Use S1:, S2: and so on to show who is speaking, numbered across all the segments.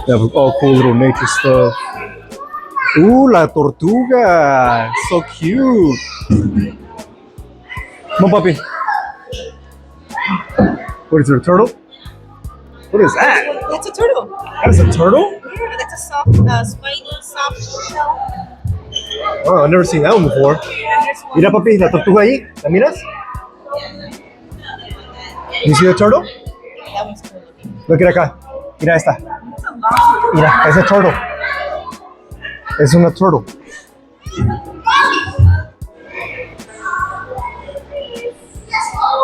S1: They have all cool little nature stuff. Ooh, la tortuga. So cute. Come on, puppy. What is it, a turtle? What is that?
S2: That's a turtle.
S1: That's a turtle?
S2: Yeah, that's a soft, spiny, soft shell.
S1: Oh, I've never seen that one before. Mira, papi, la tortuga ahí. ¿La miras? You see the turtle?
S2: That one's cool looking.
S1: Look at acá. Mira esta. Mira, es a turtle. Es una turtle.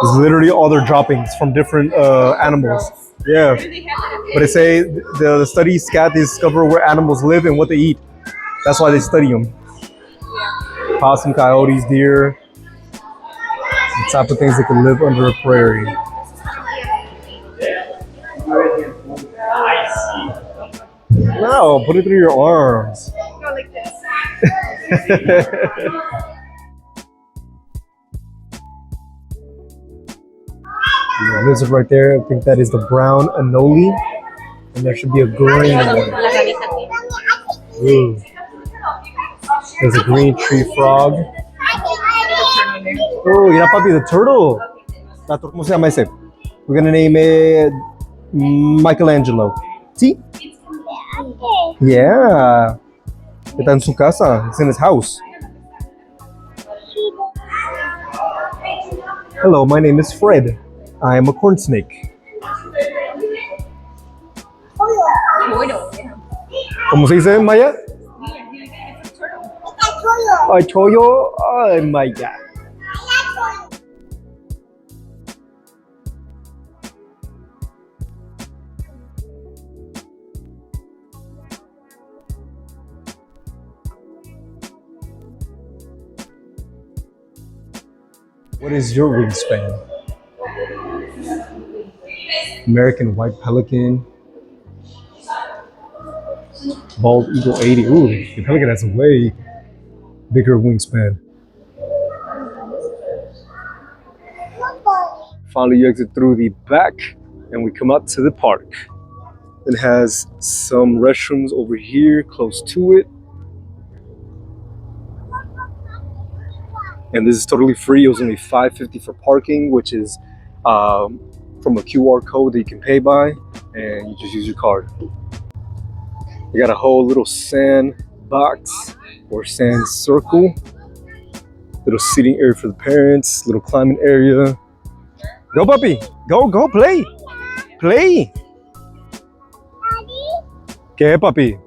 S1: It's literally all their droppings from different animals. Yeah. But they say the studies got to discover where animals live and what they eat. That's why they study them. Possum, coyotes, deer. The type of things that can live under a prairie. No, put it through your arms.
S2: Go like this.
S1: Lizard right there. I think that is the brown anole. And there should be a green one. Ooh. There's a green tree frog. Oh, mira papi, the turtle. ¿Cómo se llama ese? We're gonna name it Michelangelo. See? Yeah. Está en su casa. It's in his house. Hello, my name is Fred. I am a corn snake. ¿Cómo se dice en maya? Ay, choyo. Ay, maya. What is your wingspan? American white pelican. Bald eagle 80. Ooh, the pelican has a way bigger wingspan. Finally, you exit through the back and we come out to the park. It has some restrooms over here close to it. And this is totally free. It was only $5.50 for parking, which is from a QR code that you can pay by, and you just use your card. You got a whole little sand box or sand circle, little seating area for the parents, little climbing area. Go puppy, go play, play. ¿Qué papi?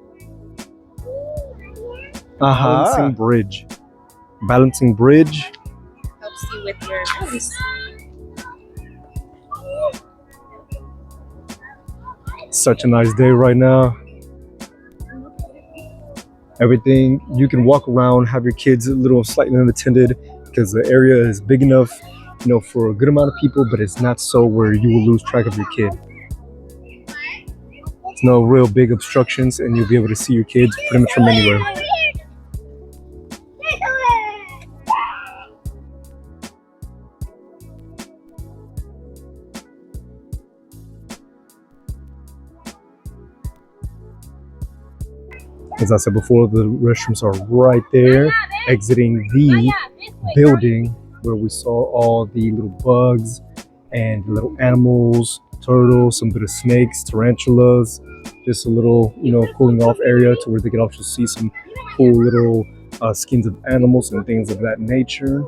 S1: Balancing bridge. Balancing bridge.
S2: Helps you with your balance.
S1: Such a nice day right now. Everything, you can walk around, have your kids a little slightly unattended because the area is big enough, you know, for a good amount of people, but it's not so where you will lose track of your kid. There's no real big obstructions and you'll be able to see your kids pretty much from anywhere. As I said before, the restrooms are right there, exiting the building where we saw all the little bugs and little animals, turtles, some bit of snakes, tarantulas, just a little, you know, cooling off area to where they could also see some cool little skins of animals and things of that nature.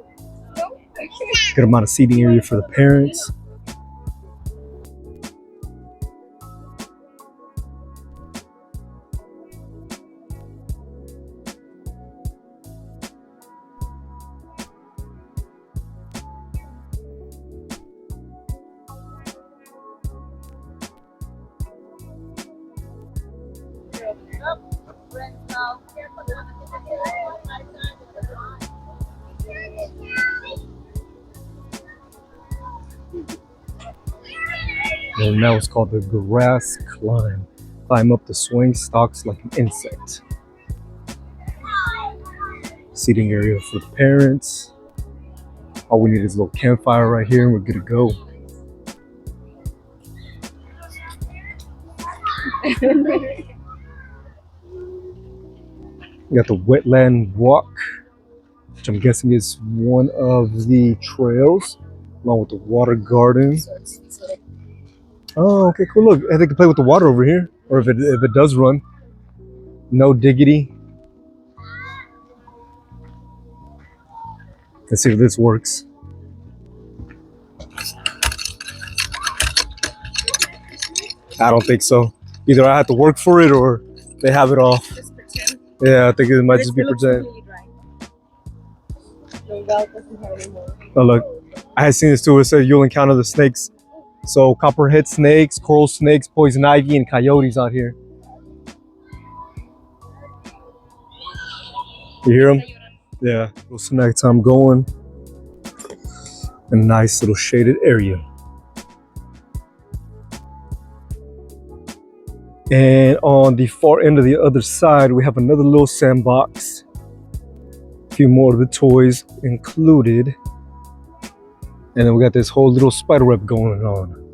S1: Good amount of seating area for the parents. And now it's called the grass climb. Climb up the swing stalks like an insect. Seating area for the parents. All we need is a little campfire right here and we're good to go. We got the wetland walk, which I'm guessing is one of the trails, along with the water garden. Oh, okay, cool. Look, I think they can play with the water over here, or if it does run. No diggity. Let's see if this works. I don't think so. Either I have to work for it or they have it off.
S2: Just pretend.
S1: Yeah, I think it might
S2: But
S1: just
S2: it
S1: be
S2: looks
S1: pretend.
S2: really dry. No, that doesn't have any more.
S1: Oh, look. I had seen this too. It said you'll encounter the snakes. So copperhead snakes, coral snakes, poison ivy, and coyotes out here. You hear them? Yeah. It's nighttime going. A nice little shaded area. And on the far end of the other side, we have another little sandbox. A few more of the toys included. And then we got this whole little spider web going on.